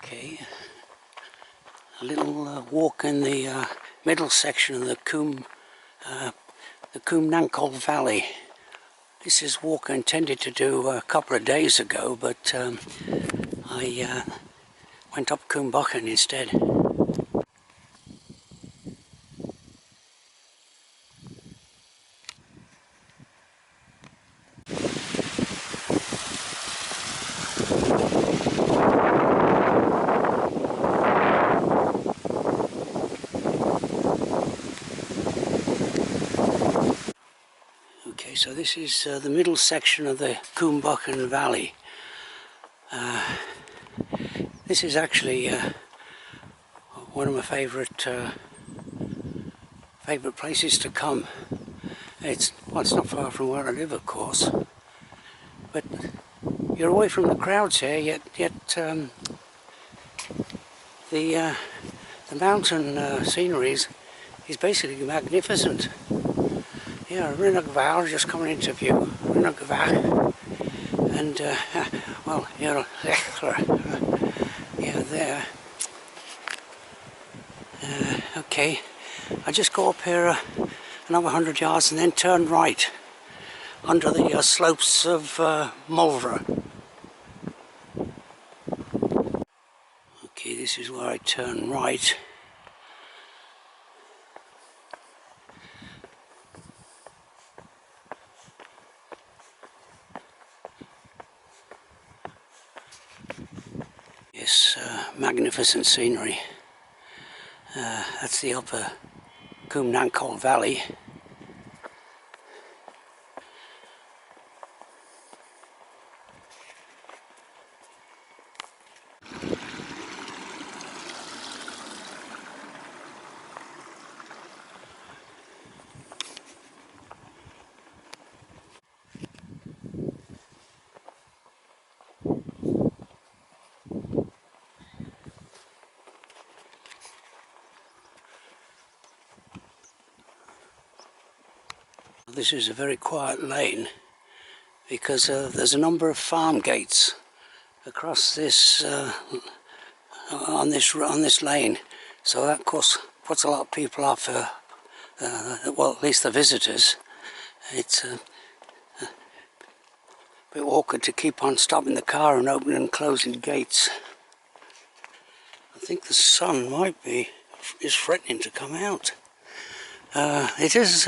Okay, a little walk in the middle section of the Nankol Valley. This is a walk I intended to do a couple of days ago, but I went up Bwlch instead. Okay, so this is the middle section of the Bwlch Valley. This is actually one of my favourite places to come. It's not far from where I live, of course, but you're away from the crowds here. Yet the mountain scenery is basically magnificent. Yeah, Bwlch just coming into view. Bwlch, and well, yeah, there. Okay, I just go up here another 100 yards and then turn right under the slopes of Moelfre. Okay, this is where I turn right. Yes, magnificent scenery. That's the upper Nankol Valley. This is a very quiet lane because there's a number of farm gates across this on this lane, so that of course puts a lot of people off. Well, at least the visitors. It's a bit awkward to keep on stopping the car and opening and closing gates. I think the sun is threatening to come out. It is.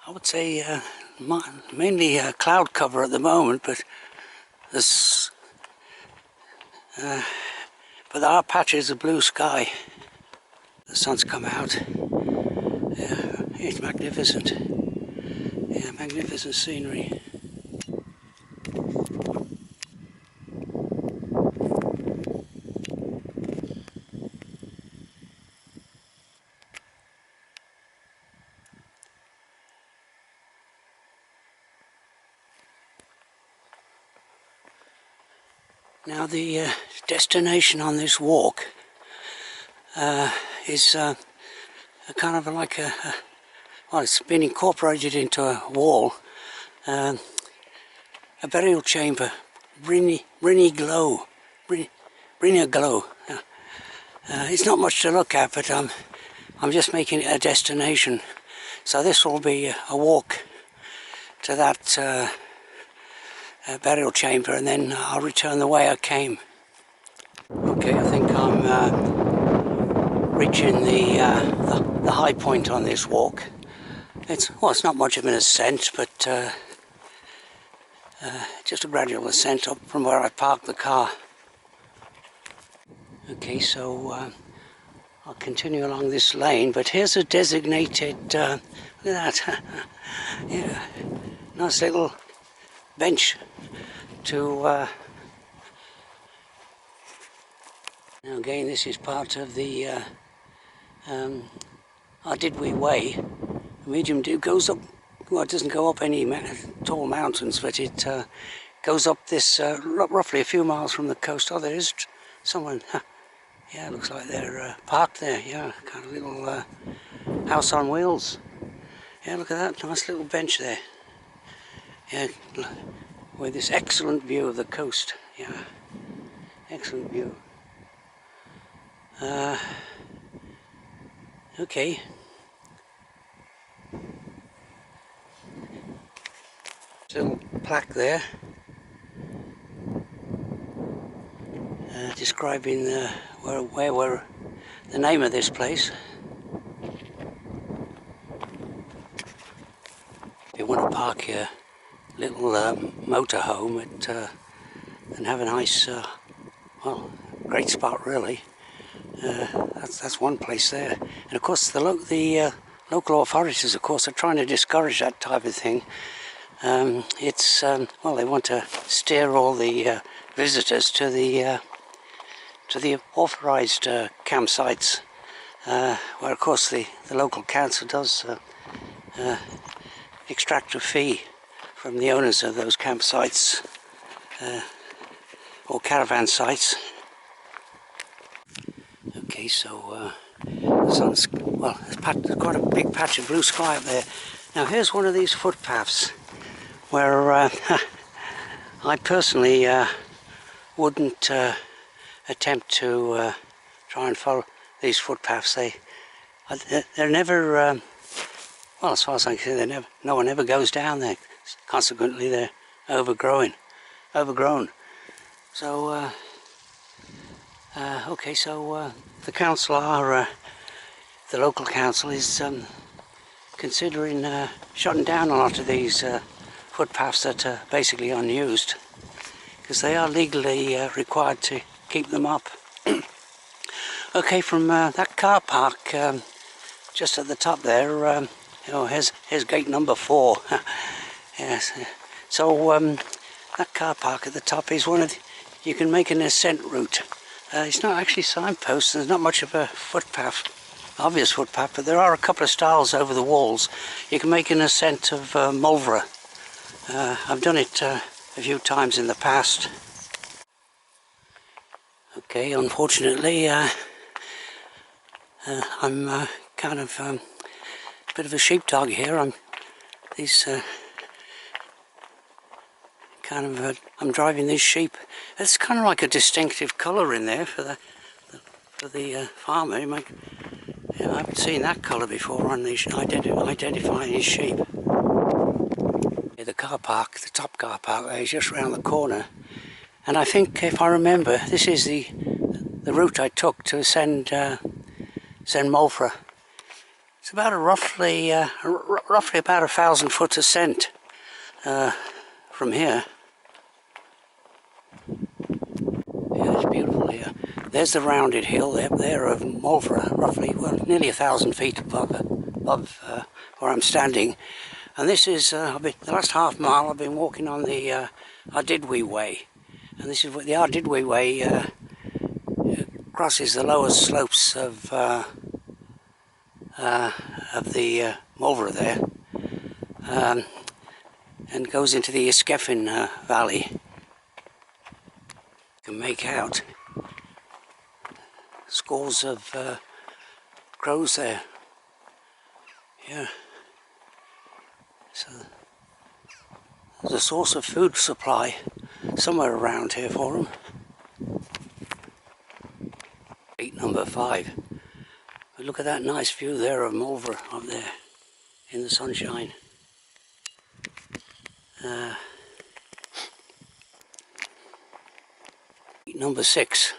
I would say mainly cloud cover at the moment, but there are patches of blue sky. The sun's come out. It's magnificent. Yeah, magnificent scenery. Now the destination on this walk is kind of like well, it's been incorporated into a wall, a burial chamber, Bron y Foel. It's not much to look at, but I'm just making it a destination. So this will be a walk to that burial chamber, and then I'll return the way I came. Okay, I think I'm reaching the high point on this walk. It's not much of an ascent, but just a gradual ascent up from where I parked the car. Okay, so I'll continue along this lane, but here's a designated, look at that, yeah, nice little bench to now again, this is part of the Ardudwy Way. The medium goes up, well, it doesn't go up any tall mountains, but it goes up this roughly a few miles from the coast. Oh, there is someone, yeah, it looks like they're parked there, yeah, kind of little house on wheels. Yeah, look at that, nice little bench there. Yeah, with this excellent view of the coast. Yeah, excellent view. Okay. Little plaque there describing where the name of this place. If you want to park your little motorhome and have a nice, well, great spot really. That's one place there, and of course the local authorities, of course, are trying to discourage that type of thing. Well, they want to steer all the visitors to the authorised campsites, where of course the local council does extract a fee from the owners of those campsites or caravan sites. Okay, so the sun's, well, there's quite a big patch of blue sky up there. Now here's one of these footpaths where I personally wouldn't attempt to try and follow these footpaths. They're never, well, as far as I can see, no one ever goes down there. Consequently, they're overgrown. So, okay, so the council the local council is considering shutting down a lot of these footpaths that are basically unused, because they are legally required to keep them up. Okay, from that car park just at the top there, here's gate number 4. Yes. So that car park at the top is one of you can make an ascent route. It's not actually signposts. There's not much of a footpath, obvious footpath, but there are a couple of stiles over the walls. You can make an ascent of Moelfre. I've done it a few times in the past. Okay, unfortunately, I'm kind of a bit of a sheepdog here. I'm driving these sheep. It's kind of like a distinctive colour in there for the farmer. I haven't seen that colour before on these identifying his sheep. The car park, the top car park there, is just round the corner, and I think, if I remember, this is the route I took to ascend Moelfre. It's about roughly about 1,000 foot ascent from here. Yeah, it's beautiful here. There's the rounded hill there of Moelfre, roughly, well, nearly 1,000 feet above where I'm standing. And this is, the last half mile I've been walking on the Ardudwy way. And this is what the Ardudwy way crosses the lower slopes of the Moelfre there, and goes into the Ysgefn valley. You can make out scores of crows there. Yeah. So there's a source of food supply somewhere around here for them. Gate number 5. But look at that nice view there of Moelfre up there in the sunshine. Gate number 6.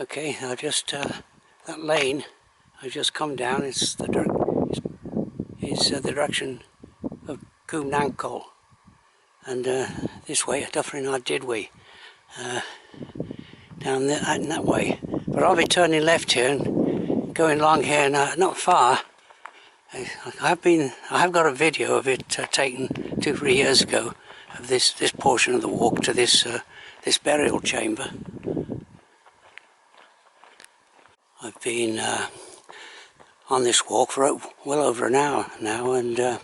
Okay, I just that lane I've just come down. It's the direction of Cwmnancol, and this way, Dyffryn Ardudwy, down there, in that way. But I'll be turning left here and going along here, not far. I have got a video of it taken 2-3 years ago of this portion of the walk to this burial chamber. I've been on this walk for well over an hour now, and the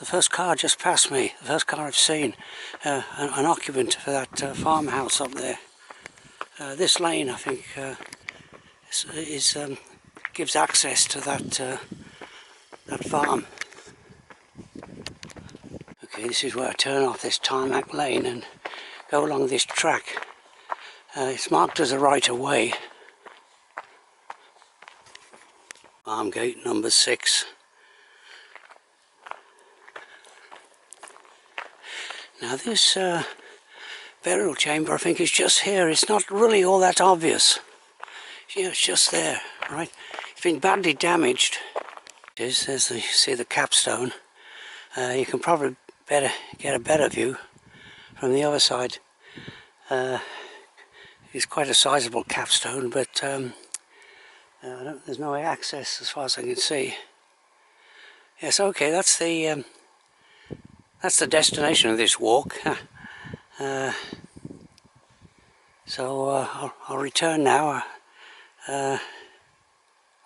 first car just passed me, the first car I've seen, an occupant for that farmhouse up there. This lane, I think, gives access to that farm. Okay, this is where I turn off this tarmac lane and go along this track. It's marked as a right of way. Farm gate number 6. Now this burial chamber, I think, is just here. It's not really all that obvious. Yeah, it's just there, right? It's been badly damaged. There's you see the capstone. You can probably get a better view from the other side. It's quite a sizable capstone, but there's no access as far as I can see. Yes, okay, that's the destination of this walk. So I'll return now.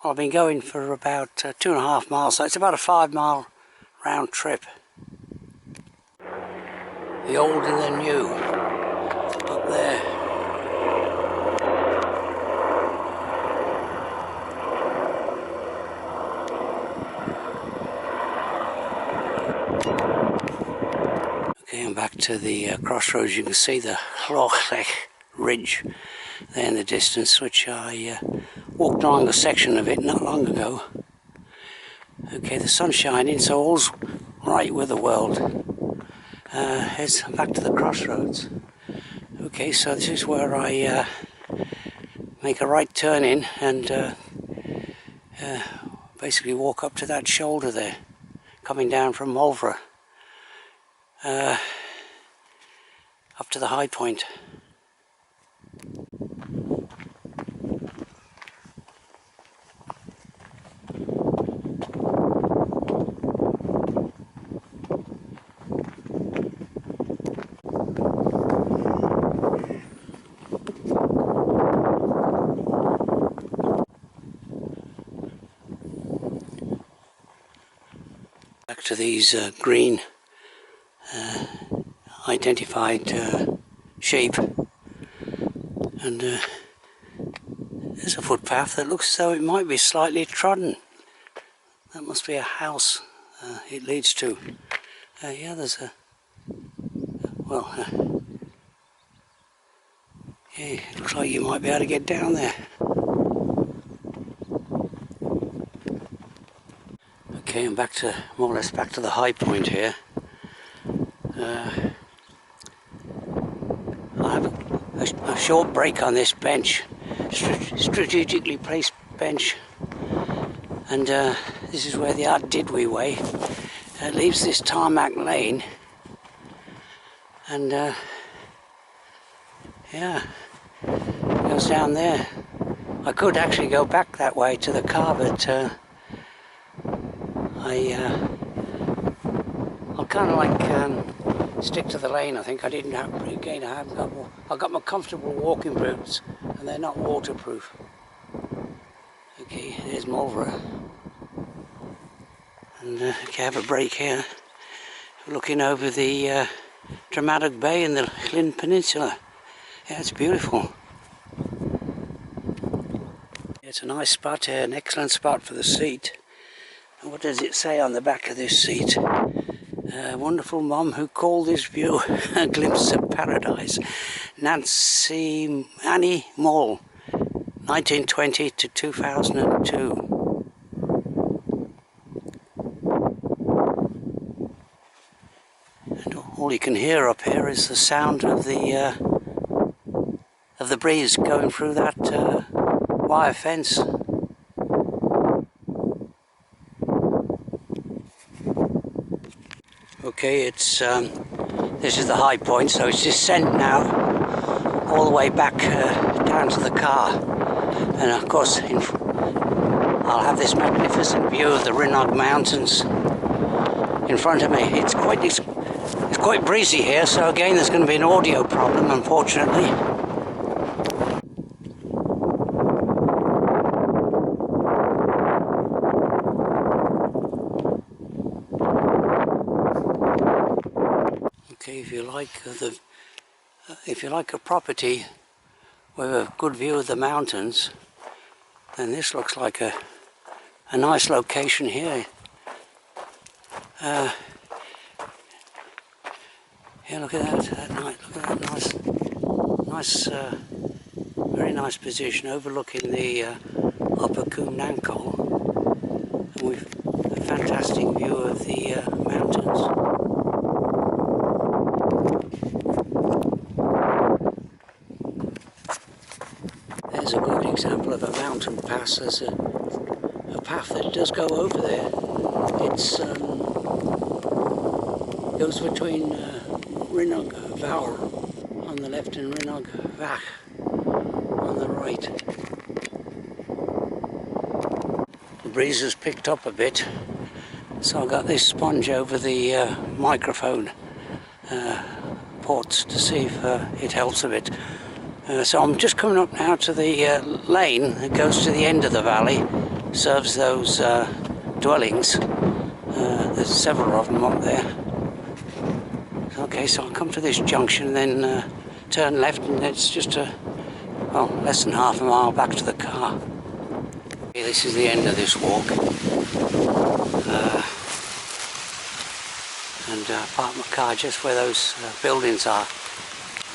I've been going for about 2.5 miles, so it's about a 5-mile round trip. The old and the new, up there. Okay, I'm back to the crossroads. You can see the Bwlch Ridge there in the distance, which I walked along a section of it not long ago. Okay, the sun's shining, so all's right with the world. Here's back to the crossroads. Okay, so this is where I make a right turn in and basically walk up to that shoulder there, coming down from Moelfre up to the high point. Back to these green identified sheep, and there's a footpath that looks as though it might be slightly trodden. That must be a house it leads to. Yeah, there's a, well, yeah, it looks like you might be able to get down there. Okay, I'm back to, more or less back to the high point here. I have a short break on this bench, strategically placed bench, and this is where the Ardudwy way leaves this tarmac lane, and yeah, goes down there. I could actually go back that way to the car, but I'll kind of like stick to the lane. I think I didn't have, again, I've got my comfortable walking boots, and they're not waterproof. Okay, there's Moelfre, and okay, have a break here, looking over the dramatic bay in the Llyn Peninsula. Yeah, it's beautiful. It's a nice spot here, an excellent spot for the seat. And what does it say on the back of this seat? Wonderful mum who called this view a glimpse of paradise. Annie Moll, 1920 to 2002. And all you can hear up here is the sound of the breeze going through that wire fence. Okay, it's this is the high point, so it's descent now, all the way back down to the car, and of course I'll have this magnificent view of the Rhynnog Mountains in front of me. It's quite breezy here, so again there's going to be an audio problem, unfortunately. Okay, if you like a property with a good view of the mountains, then this looks like a nice location here. Yeah, look at that night. Look at that nice, very nice position overlooking the Upper Cwm Nancol, and we've a fantastic view of the mountains. There's a good example of a mountain pass. There's a path that does go over there. It's goes between Rhinog Vawr on the left and Rhinog Vach on the right. The breeze has picked up a bit, so I got this sponge over the microphone ports to see if it helps a bit. So I'm just coming up now to the lane that goes to the end of the valley, serves those dwellings. There's several of them up there. Okay, so I'll come to this junction and then turn left, and it's just less than half a mile back to the car. Okay, this is the end of this walk. And park my car just where those buildings are.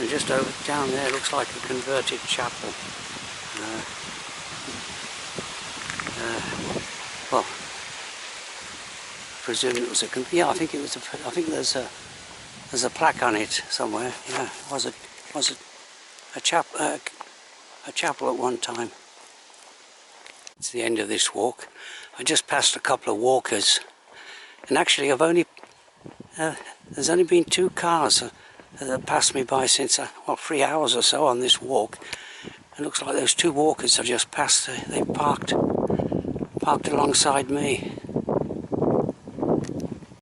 And just over down there looks like a converted chapel. Well, I presume it was I think it was I think there's a plaque on it somewhere. Yeah, it was a chapel at one time. It's the end of this walk. I just passed a couple of walkers, and actually there's only been 2 cars that passed me by since 3 hours or so on this walk. It looks like those 2 walkers I just passed. They parked alongside me.